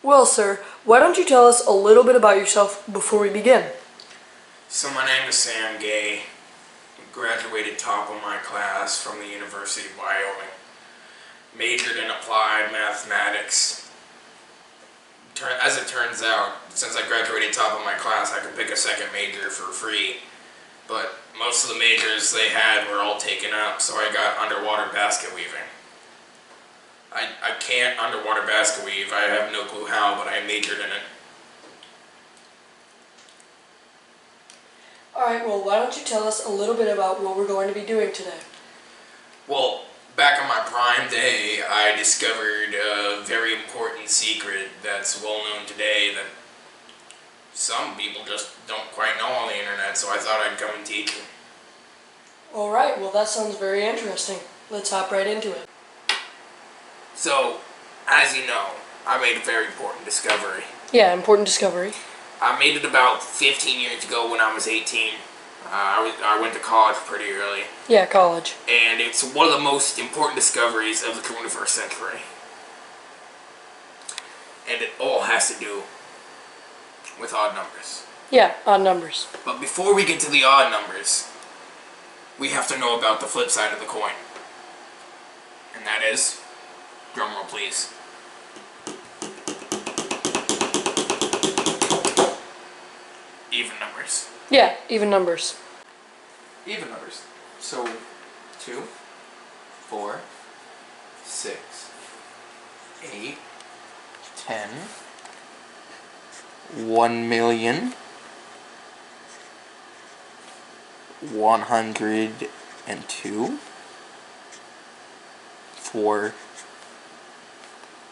Well, sir, why don't you tell us a little bit about yourself before we begin? So my name is Sam Gay. Graduated top of my class from the University of Wyoming. Majored in applied mathematics. As it turns out, since I graduated top of my class, I could pick a second major for free. But most of the majors they had were all taken up, so I got underwater basket weaving. I can't underwater basket weave. I have no clue how, but I majored in it. Alright, well, why don't you tell us a little bit about what we're going to be doing today? Well, back in my prime day, I discovered a very important secret that's well known today that some people just don't quite know on the internet, so I thought I'd come and teach you. Alright, well, that sounds very interesting. Let's hop right into it. So, as you know, I made a very important discovery. Yeah, important discovery. I made it about 15 years ago when I was 18. I went to college pretty early. Yeah, college. And it's one of the most important discoveries of the 21st century. And it all has to do with odd numbers. Yeah, odd numbers. But before we get to the odd numbers, we have to know about the flip side of the coin. And that is, drumroll please, even numbers. Yeah, even numbers. Even numbers. So, 2, 4, 6, 8, 10, 1,000,000, 102, 4,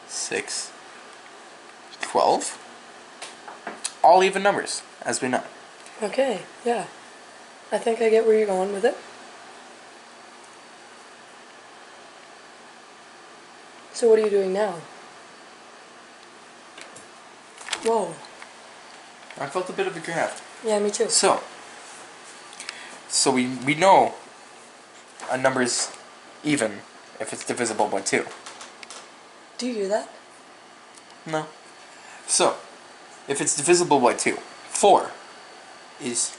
6, 12. All even numbers, as we know. Okay, yeah. I think I get where you're going with it. So what are you doing now? Whoa. I felt a bit of a draft. Yeah, me too. So we know a number's even if it's divisible by 2. Do you do that? No. So, if it's divisible by 2, 4 is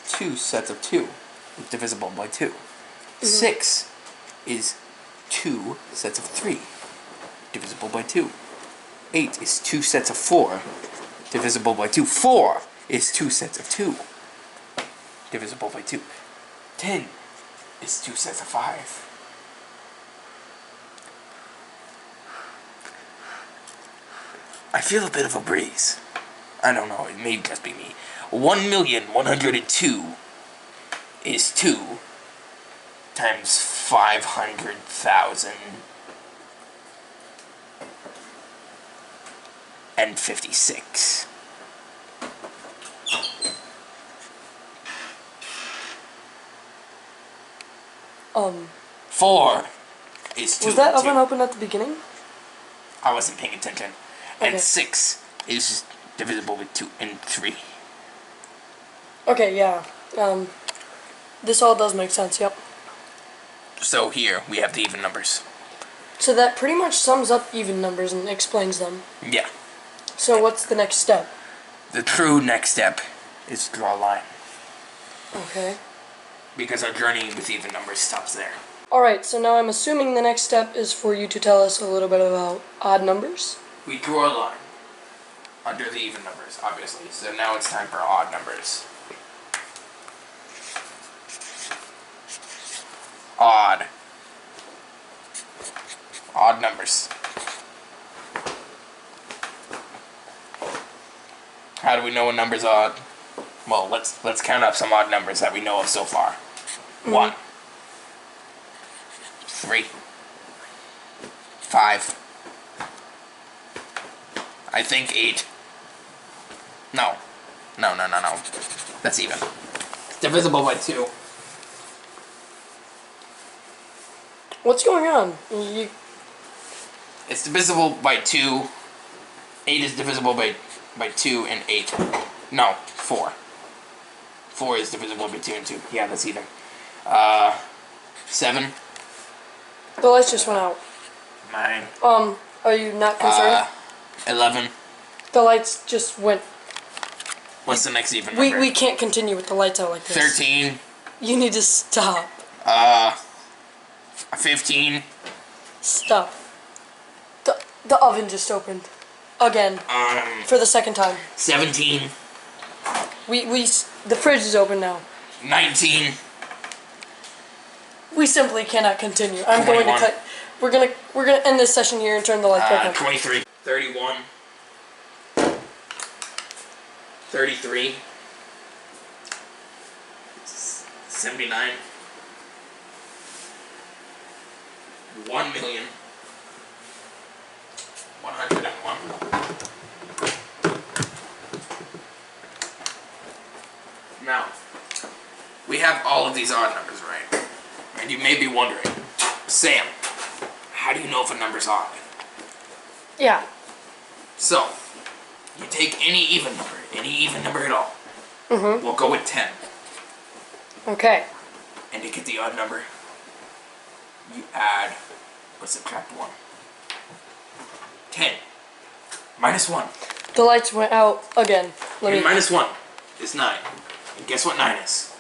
2 sets of 2 divisible by 2. Mm-hmm. 6 is 2 sets of 3 divisible by 2. 8 is 2 sets of 4 divisible by 2. 4 is 2 sets of 2 divisible by 2. 10 is 2 sets of 5. I feel a bit of a breeze. I don't know, it may just be me. 1,102,000 is 2 times 500,000 and 56. Four is 2. Was that oven open at the beginning? I wasn't paying attention. Okay. And 6 is divisible with 2 and 3. Okay, yeah. This all does make sense, yep. So here we have the even numbers. So that pretty much sums up even numbers and explains them. Yeah. So what's the next step? The true next step is to draw a line. Okay. Because our journey with even numbers stops there. Alright, so now I'm assuming the next step is for you to tell us a little bit about odd numbers. We draw a line under the even numbers, obviously. So now it's time for odd numbers. Odd. Odd numbers. How do we know a number's odd? Well, let's count up some odd numbers that we know of so far. 1, 3, 5. I think 8. No. No. That's even. It's divisible by 2. What's going on? It's divisible by 2. 8 is divisible by 2 and 8. No, 4. 4 is divisible by 2 and 2. Yeah, that's even. 7. The lights just went out. 9. Are you not concerned? 11. The lights just went. What's the next even number? We can't continue with the lights out like this. 13. You need to stop. 15. Stop. The oven just opened. Again. For the second time. 17. The fridge is open now. 19. We simply cannot continue. I'm going to 21. cut. We're gonna end this session here and turn the lights back on. 23. 31. 33. 79. 1,000,000. 101. Now, we have all of these odd numbers, right? And you may be wondering, Sam, how do you know if a number's odd? Yeah. So, you take any even number at all. Mm-hmm. We'll go with 10. Okay. And to get the odd number, you add or subtract 1. 10 minus 1. The lights went out again. And minus 1 is 9. And guess what 9 is?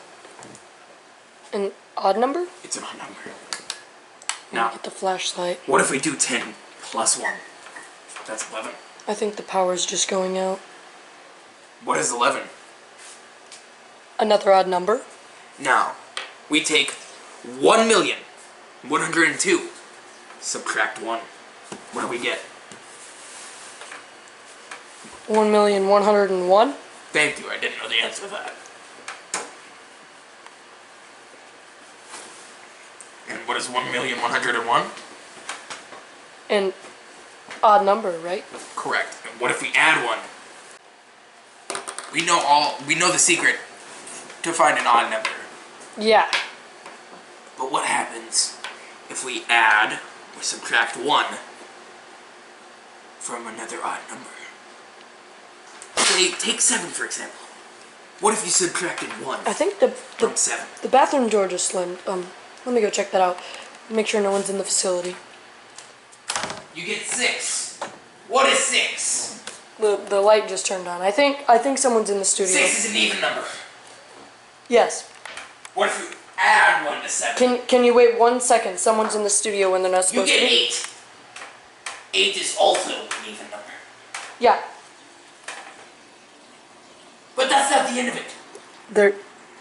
An odd number? It's an odd number. Now, get the flashlight. What if we do 10 plus 1? That's 11. I think the power's just going out. What is 11? Another odd number? Now, we take 1,102,000, subtract 1. What do we get? 1,101,000. Thank you, I didn't know the answer to that. And what is 1,101,000? An odd number, right? Correct. And what if we add 1? We know the secret to find an odd number. Yeah. But what happens if we add or subtract 1 from another odd number? Say, take 7 for example. What if you subtracted 1 I think from 7? the bathroom door just slammed. Let me go check that out. Make sure no one's in the facility. You get 6. What is 6? The light just turned on. I think someone's in the studio. 6 is an even number. Yes. What if you add 1 to 7? Can you wait 1 second? Someone's in the studio when they're not You supposed to get be. 8. 8 is also an even number. Yeah. But that's not the end of it.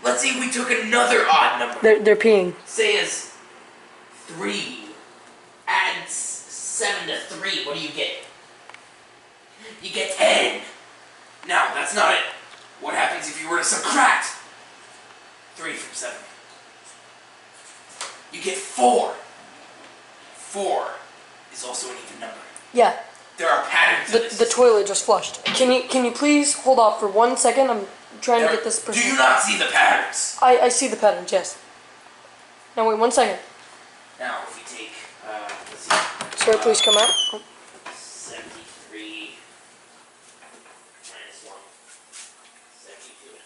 Let's say we took another odd number. They're peeing. Say as 3. Add 7 to 3. What do you get? You get 10. Now, that's not it. What happens if you were to subtract 3 from 7? You get 4. 4 is also an even number. Yeah. There are patterns to this. The toilet just flushed. Can you please hold off for 1 second? I'm trying to get this person. Do you not see the patterns? I see the patterns, yes. Now wait 1 second. Now, if we take, let's see. Sir, please come out. 73 minus 1. 72.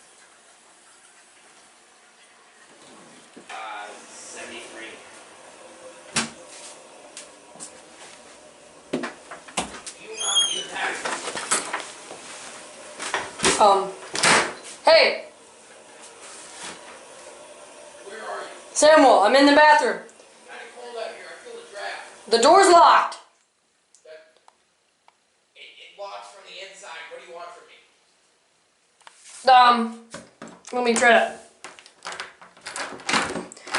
73. You not see the pattern? Hey, Where are you? Samuel, I'm in the bathroom. Kinda cold out here. I feel the draft. The door's locked. It locks from the inside. What do you want from me? Let me try to.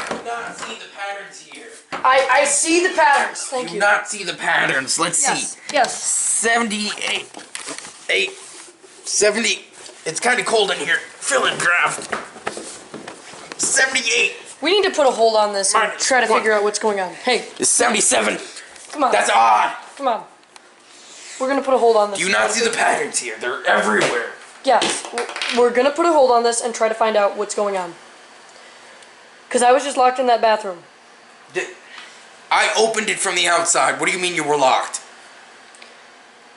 Do not see the patterns here. I see the patterns. Thank Do you. not see the patterns. Let's Yes. see. Yes. 78. 70. It's kind of cold in here. Feel the draft. 78. We need to put a hold on this and Minus try to 1. figure out what's going on. Hey, It's 77. come on. That's odd. Come on. We're gonna put a hold on this. Do you not see the patterns here? They're everywhere. Yes. We're gonna put a hold on this and try to find out what's going on. Because I was just locked in that bathroom. I opened it from the outside. What do you mean you were locked?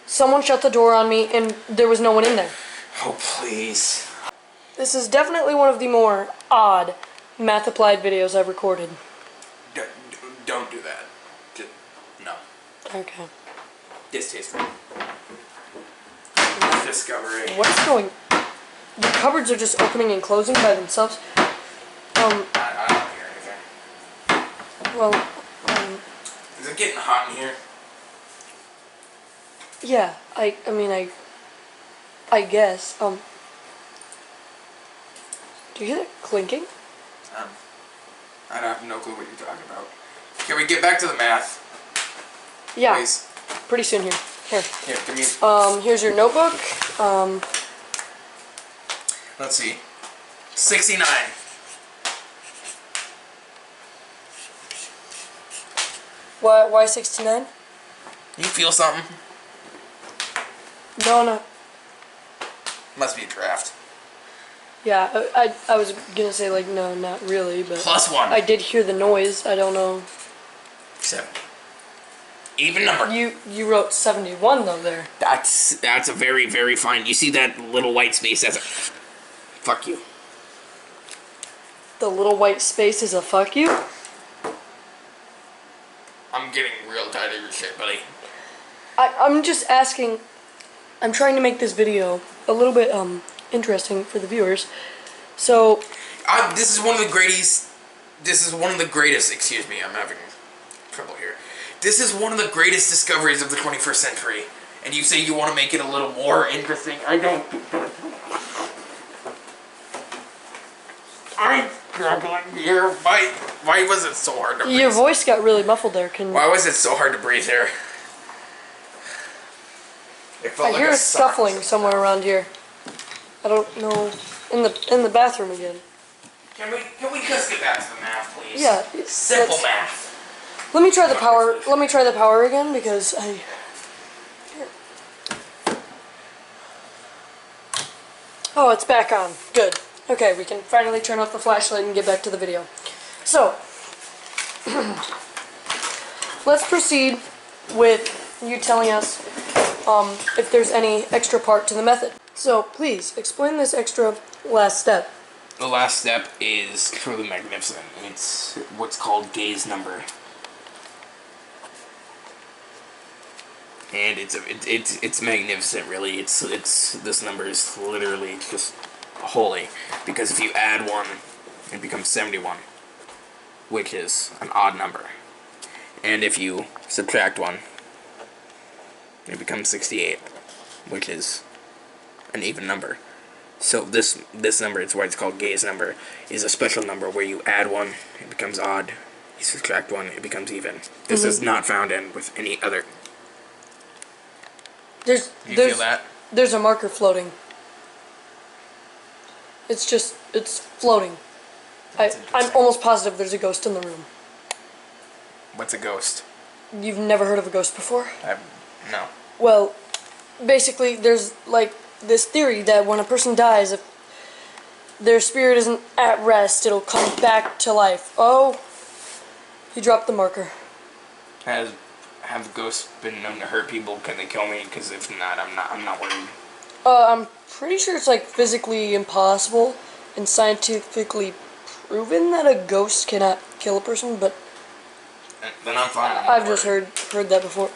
Someone shut the door on me and there was no one in there. Oh, please. This is definitely one of the more odd math applied videos I've recorded. Don't do that. No. Okay. Distasteful. discovery. What's going... The cupboards are just opening and closing by themselves. I don't hear anything. Well, Is it getting hot in here? yeah, I mean, I guess, do you hear that clinking? I have no clue what you're talking about. Can we get back to the math? Yeah, Please. pretty soon here. Here. Here, give me... Here's your notebook. Let's see. 69. Why 69? You feel something? No. Must be a draft. Yeah, I was gonna say, like, no, not really, but... +1. I did hear the noise, I don't know. 7. Even number. You wrote 71, though, there. That's a very, very fine... You see that little white space? That's a... Fuck you. The little white space is a fuck you? I'm getting real tired of your shit, buddy. I'm just asking... I'm trying to make this video a little bit, interesting for the viewers. So... This is one of the greatest... This is one of the greatest... Excuse me, I'm having trouble here. This is one of the greatest discoveries of the 21st century. And you say you want to make it a little more interesting. I don't... I'm struggling here. Why was it so hard to breathe? Your voice got really muffled there. Why was it so hard to breathe here? It felt I like hear a a scuffling somewhere around here. I don't know. In the bathroom again. Can we just get back to the math, please? Yeah. Simple math. Let me try the power. Let me try the power again because I. Here. Oh, it's back on. Good. Okay, we can finally turn off the flashlight and get back to the video. So, let's proceed with you telling us if there's any extra part to the method. So, please, explain this extra last step. The last step is truly magnificent. It's what's called Gay's number. And it's magnificent, really. It's this number is literally just holy, because if you add 1, it becomes 71, which is an odd number, and if you subtract 1, it becomes 68, which is an even number. So this number, it's why it's called Gay's number, is a special number where you add 1, it becomes odd. You subtract 1, it becomes even. This is not found in with any other. You feel that? There's a marker floating. It's floating. I'm almost positive there's a ghost in the room. What's a ghost? You've never heard of a ghost before? No. Well, basically, there's like this theory that when a person dies, if their spirit isn't at rest, it'll come back to life. Oh, he dropped the marker. Have ghosts been known to hurt people? Can they kill me? Because if not, I'm not worried. I'm pretty sure it's like physically impossible and scientifically proven that a ghost cannot kill a person, but then I'm fine. I've just heard that before.